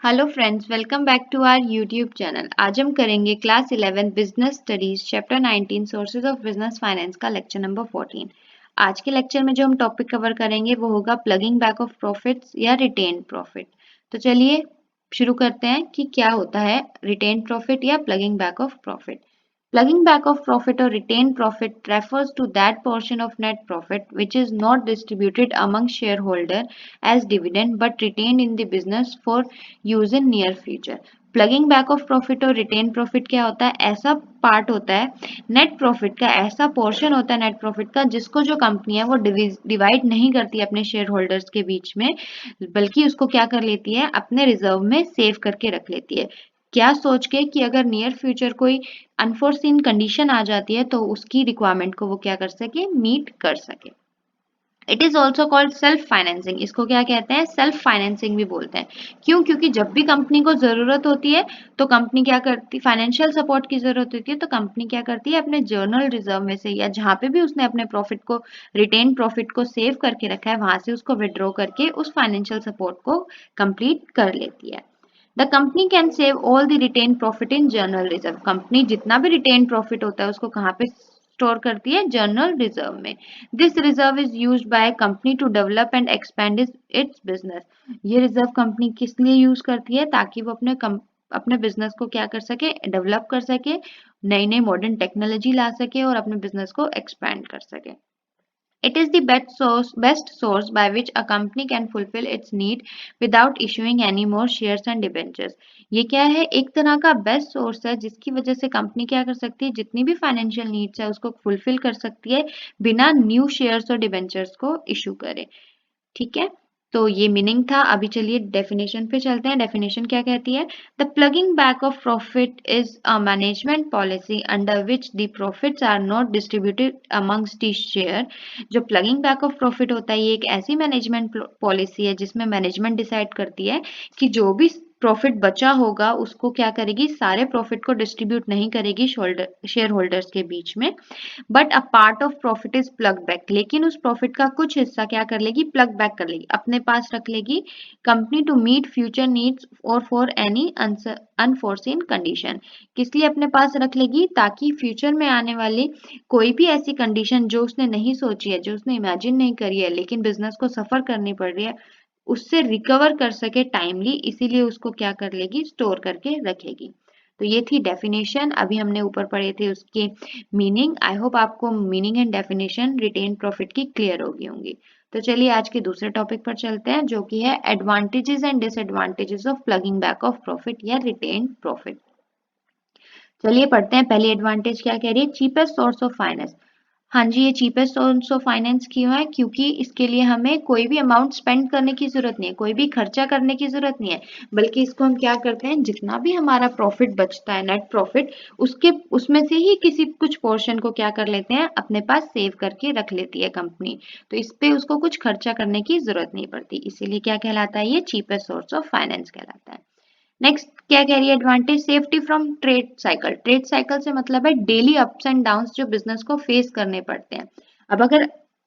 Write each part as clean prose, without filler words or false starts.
Hello friends, welcome back to our YouTube channel. आज हम करेंगे class 11 business studies chapter 19 sources of business finance का lecture number 14। आज के लेक्चर में जो हम टॉपिक कवर करेंगे वो होगा प्लगिंग बैक ऑफ प्रॉफिट्स या रिटेन प्रॉफिट। तो चलिए शुरू करते हैं कि क्या होता है रिटेन प्रॉफिट या plugging back of profit. Plugging back of profit or retained profit refers to that portion of net profit which is not distributed among shareholder as dividend but retained in the business for use in near future. Plugging back of profit और retain profit क्या होता है? ऐसा part होता है net profit का, ऐसा portion होता है नेट प्रॉफिट का जिसको जो कंपनी है वो डिवाइड नहीं करती अपने शेयर होल्डर्स के बीच में, बल्कि उसको क्या कर लेती है, अपने रिजर्व में सेव करके रख लेती है। क्या सोच के कि अगर नियर फ्यूचर कोई अनफोर्सीन कंडीशन आ जाती है तो उसकी रिक्वायरमेंट को वो क्या कर सके, मीट कर सके। It is also called self financing. इसको क्या कहते हैं? सेल्फ फाइनेंसिंग भी बोलते हैं। क्यों? क्योंकि जब भी कंपनी को जरूरत होती है तो कंपनी क्या करती, फाइनेंशियल सपोर्ट की जरूरत होती है तो कंपनी क्या करती है, अपने जर्नल रिजर्व में से या जहां पे भी उसने अपने प्रॉफिट को, रिटेन प्रॉफिट को सेव करके रखा है, वहां से उसको विड्रॉ करके उस फाइनेंशियल सपोर्ट को कंप्लीट कर लेती है। The company can save all the retain profit in journal reserve. Company जितना भी रिटेन प्रॉफिट होता है उसको कहाँ पे स्टोर करती है? जर्नल रिजर्व में। This reserve is used by company to develop and expand its business. ये रिजर्व कंपनी किस लिए यूज करती है? ताकि वो अपने बिजनेस को क्या कर सके, डेवलप कर सके, नई नई मॉडर्न टेक्नोलॉजी ला सके और अपने बिजनेस को एक्सपैंड कर सके। It is the best source by which a company can fulfill its need without issuing any more shares and debentures. ये क्या है? एक तरह का बेस्ट सोर्स है जिसकी वजह से कंपनी क्या कर सकती है, जितनी भी फाइनेंशियल नीड्स है उसको फुलफिल कर सकती है बिना न्यू शेयर्स और डिबेंचर्स को इशू करे। ठीक है, तो ये मीनिंग था। अभी चलिए डेफिनेशन पे चलते हैं। डेफिनेशन क्या कहती है? The ploughing back of profit is a management policy under which the profits are not distributed amongst the share. जो प्लगिंग बैक ऑफ प्रॉफिट होता है ये एक ऐसी मैनेजमेंट पॉलिसी है जिसमें मैनेजमेंट डिसाइड करती है कि जो भी प्रॉफिट बचा होगा उसको क्या करेगी, सारे प्रॉफिट को डिस्ट्रीब्यूट नहीं करेगी शेयर होल्डर्स के बीच में, but a part of profit is plug back. लेकिन उस प्रॉफिट का कुछ हिस्सा क्या कर लेगी, प्लग बैक कर लेगी, अपने पास रख लेगी company to meet future needs और फॉर एनी अनफोर्सीन कंडीशन। किस लिए अपने पास रख लेगी? ताकि फ्यूचर में आने वाली कोई भी ऐसी कंडीशन जो उसने नहीं सोची है, जो उसने इमेजिन नहीं करी है, लेकिन बिजनेस को सफर करनी पड़ रही है, उससे रिकवर कर सके टाइमली, इसीलिए उसको क्या कर लेगी, स्टोर करके रखेगी। तो ये थी डेफिनेशन। अभी हमने ऊपर पढ़े थे उसके मीनिंग। आई होप आपको meaning and definition retained profit की क्लियर होगी होंगी। तो चलिए आज के दूसरे टॉपिक पर चलते हैं जो कि है advantages and disadvantages of plugging back of profit या रिटेन प्रॉफिट। चलिए पढ़ते हैं। पहली एडवांटेज क्या कह रही है? Cheapest source of finance. हाँ जी, ये चीपेस्ट सोर्स ऑफ फाइनेंस क्यों है? क्योंकि इसके लिए हमें कोई भी अमाउंट स्पेंड करने की जरूरत नहीं है, कोई भी खर्चा करने की जरूरत नहीं है, बल्कि इसको हम क्या करते हैं, जितना भी हमारा प्रॉफिट बचता है, नेट प्रॉफिट, उसके उसमें से ही किसी कुछ पोर्शन को क्या कर लेते हैं, अपने पास सेव करके रख लेती है कंपनी। तो इस पे उसको कुछ खर्चा करने की जरूरत नहीं पड़ती, इसीलिए क्या कहलाता है, ये चीपेस्ट सोर्स ऑफ फाइनेंस कहलाता है। नेक्स्ट क्या कह रही है advantage? Safety from trade cycle. Trade cycle से मतलब है डेली अप्स एंड डाउन्स जो बिजनेस को फेस करने पड़ते हैं। अब अगर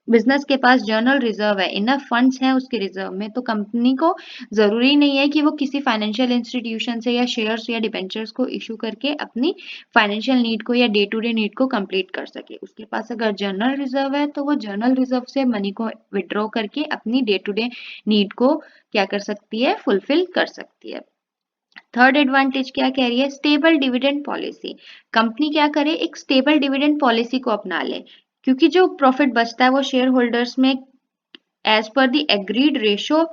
बिजनेस के पास जर्नल रिजर्व है, इनफ फंड्स हैं उसके रिजर्व में, तो कंपनी को जरूरी नहीं है कि वो किसी फाइनेंशियल इंस्टीट्यूशन से या शेयर्स या डिबेंचर्स को इशू करके अपनी फाइनेंशियल नीड को या डे टू डे नीड को कंप्लीट कर सके। उसके पास अगर जर्नल रिजर्व है तो वो जर्नल रिजर्व से मनी को विड्रॉ करके अपनी डे टू डे नीड को क्या कर सकती है, फुलफिल कर सकती है। थर्ड एडवांटेज क्या कह रही है? Stable dividend policy. कंपनी क्या करे, एक स्टेबल डिविडेंड पॉलिसी को अपना ले, क्योंकि जो प्रॉफिट बचता है वो शेयर होल्डर्स में as per the agreed ratio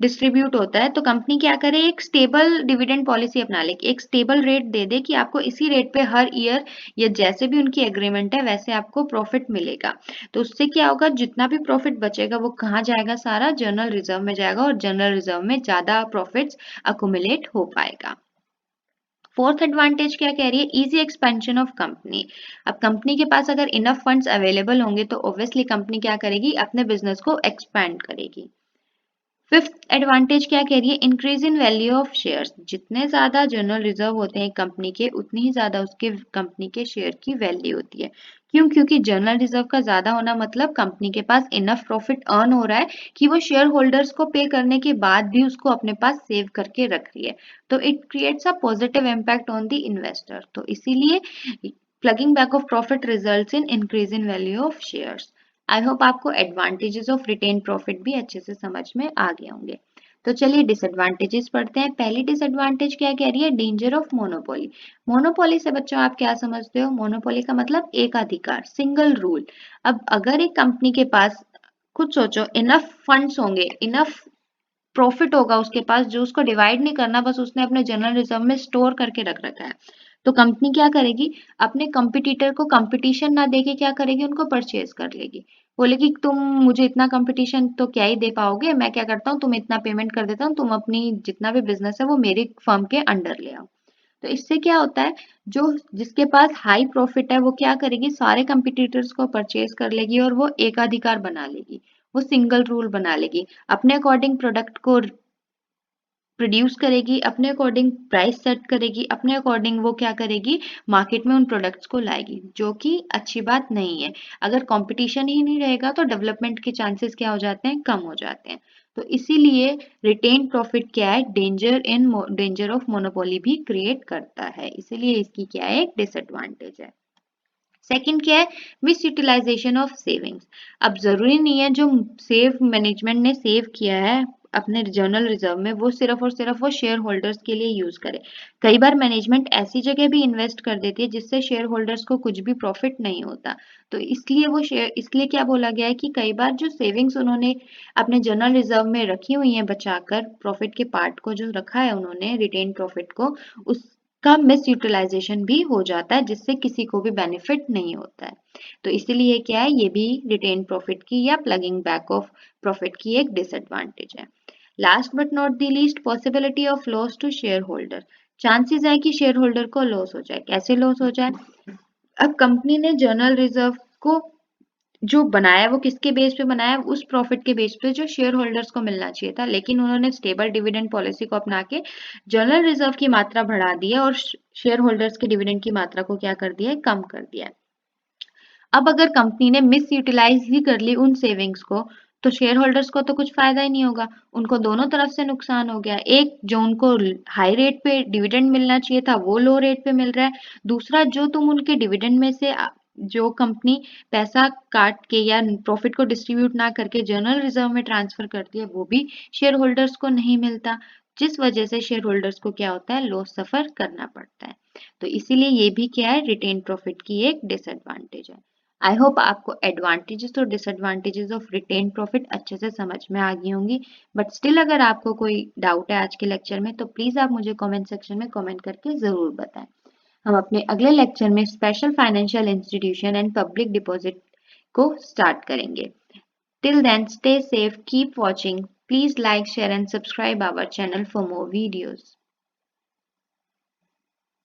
distribute होता है। तो कंपनी क्या करे, एक स्टेबल डिविडेंड पॉलिसी अपना ले, एक स्टेबल रेट दे दे कि आपको इसी रेट पे हर ईयर या जैसे भी उनकी एग्रीमेंट है वैसे आपको प्रॉफिट मिलेगा। तो उससे क्या होगा, जितना भी प्रॉफिट बचेगा वो कहाँ जाएगा, सारा जनरल रिजर्व में जाएगा और जनरल रिजर्व में ज्यादा प्रॉफिट्स अकुमुलेट हो पाएगा। फोर्थ एडवांटेज क्या कह रही है? Easy expansion of company. अब कंपनी के पास अगर इनफ फंड्स अवेलेबल होंगे तो ऑब्वियसली कंपनी क्या करेगी, अपने बिजनेस को एक्सपैंड करेगी। फिफ्थ एडवांटेज क्या कह रही है? Increase in value of shares. जितने ज्यादा जनरल रिजर्व होते हैं कंपनी के, उतनी ही ज्यादा उसके कंपनी के शेयर की वैल्यू होती है। क्यों? क्योंकि जनरल रिजर्व का ज्यादा होना मतलब कंपनी के पास इनफ प्रॉफिट अर्न हो रहा है कि वो शेयर होल्डर्स को पे करने के बाद भी उसको अपने पास सेव करके रख रही है। तो it creates a positive impact on the investor. तो इसीलिए plugging back of profit results in increase in value of shares. I hope आपको एडवांटेजेस ऑफ रिटेन प्रॉफिट भी अच्छे से समझ में आ गए होंगे। तो चलिए डिसएडवांटेजेस पढ़ते हैं। पहली डिसएडवांटेज क्या कह रही है? Danger of monopoly. मोनोपोली से बच्चों आप क्या समझते हो? मोनोपोली का मतलब एकाधिकार, सिंगल रूल। अब अगर एक कंपनी के पास, खुद सोचो, इनफ फंड्स होंगे, इनफ प्रॉफिट होगा उसके पास, जो उसको डिवाइड नहीं करना, बस उसने अपने जनरल रिजर्व में स्टोर करके रख रखा है, तो कंपनी क्या करेगी? अपने कंपटीटर को कंपटीशन ना देके क्या करेगी? उनको परचेज कर लेगी। बोलेगी तुम मुझे इतना कंपटीशन तो क्या ही दे पाओगे, मैं क्या करता हूँ, तुम इतना पेमेंट कर देता हूँ, तुम अपनी जितना भी बिजनेस है वो मेरी फर्म के अंडर ले आओ। तो इससे क्या होता है? जो जिसके पास हाई प्रॉफिट है वो क्या करेगी? सारे कंपटीटर्स को परचेज कर लेगी और वो एकाधिकार बना लेगी, वो सिंगल रूल बना लेगी, अपने अकॉर्डिंग प्रोडक्ट को प्रोड्यूस करेगी, अपने अकॉर्डिंग प्राइस सेट करेगी, अपने अकॉर्डिंग वो क्या करेगी? मार्केट में उन प्रोडक्ट्स को लाएगी, जो कि अच्छी बात नहीं है। अगर कंपटीशन ही नहीं रहेगा तो डेवलपमेंट के चांसेस क्या हो जाते हैं? कम हो जाते हैं। तो इसीलिए रिटेन प्रॉफिट क्या है? डेंजर ऑफ मोनोपोली भी क्रिएट करता है, इसीलिए इसकी क्या है? एक डिसएडवांटेज है। सेकंड क्या है? Misutilisation of savings. अब जरूरी नहीं है जो सेव मैनेजमेंट ने सेव किया है अपने जनरल रिजर्व में वो सिर्फ और सिर्फ वो शेयर होल्डर्स के लिए यूज करे। कई बार मैनेजमेंट ऐसी जगह भी इन्वेस्ट कर देती है जिससे शेयर होल्डर्स को कुछ भी प्रॉफिट नहीं होता। तो इसलिए क्या बोला गया है कि कई बार जो सेविंग्स उन्होंने अपने जनरल रिजर्व में रखी हुई है बचाकर, प्रॉफिट के पार्ट को जो रखा है उन्होंने, रिटेन प्रॉफिट को, उस का मिस यूटिलाइजेशन भी हो जाता है जिससे किसी को भी बेनिफिट नहीं होता है। तो इसीलिए क्या है? ये भी रिटेन प्रॉफिट की या प्लगिंग बैक ऑफ प्रॉफिट की एक डिसएडवांटेज है। Last but not the least, possibility of loss to shareholder. Chances है कि शेयर होल्डर को लॉस हो जाए। कैसे लॉस हो जाए? अब कंपनी ने जर्नल रिजर्व को जो बनाया वो किसके बेस पे बनाया? उस प्रॉफिट के बेस पे जो शेयर होल्डर्स को मिलना चाहिए था, लेकिन उन्होंने स्टेबल डिविडेंड पॉलिसी को अपना के जनरल रिजर्व की मात्रा बढ़ा दी है और शेयर होल्डर्स के डिविडेंड की मात्रा को क्या कर दिया है? कम कर दिया है। अब अगर कंपनी ने मिस यूटिलाइज ही कर ली उन सेविंग्स को, तो शेयर होल्डर्स को तो कुछ फायदा ही नहीं होगा, उनको दोनों तरफ से नुकसान हो गया। एक, जो उनको हाई रेट पे डिविडेंड मिलना चाहिए था वो लो रेट पे मिल रहा है। दूसरा, जो तुम उनके डिविडेंड में से जो कंपनी पैसा काट के या प्रॉफिट को डिस्ट्रीब्यूट ना करके जनरल रिजर्व में ट्रांसफर करती है वो भी शेयर होल्डर्स को नहीं मिलता, जिस वजह से शेयर होल्डर्स को क्या होता है? लॉस सफर करना पड़ता है। तो इसीलिए ये भी क्या है? रिटेन प्रॉफिट की एक डिसएडवांटेज है। आई होप आपको एडवांटेजेस और डिसएडवांटेजेस ऑफ रिटेन प्रॉफिट अच्छे से समझ में आ गई होंगी। बट स्टिल अगर आपको कोई डाउट है आज के लेक्चर में तो प्लीज आप मुझे कमेंट सेक्शन में कमेंट करके जरूर बताएं। हम अपने अगले लेक्चर में special financial institution and public deposit को स्टार्ट करेंगे। Till then stay safe, keep watching, please like, share and subscribe our channel for more videos.